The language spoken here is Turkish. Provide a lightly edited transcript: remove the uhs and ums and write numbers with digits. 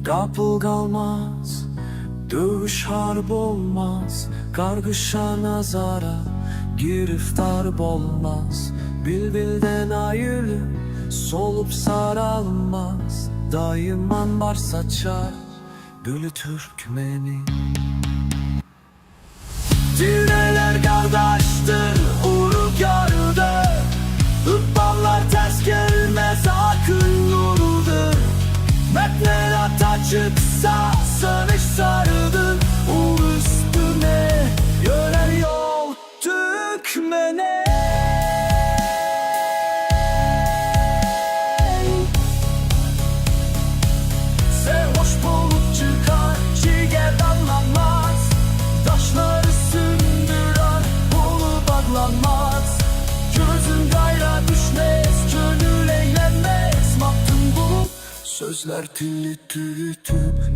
Kapıl kalmaz, dövüş harp olmaz, kargışa nazara giriftar bolmaz. Bilbilden ayrı solup saralmaz, dayıman var saçar gülü Türkmeniň. Direler kardeştir uruk yarıdır, ıkballar ters gelmez akın nurudur. Metnela taçıksa sanış sarıdır, o üstüne yönel yol Türkmeniň. Serhoş bulup çıkar, şiger anlamaz, taşları sündürer, bulu bağlanmaz. Gözün gayra düşmez, gönül eğlenmez, Magtymguly sözler tilli tüyütüp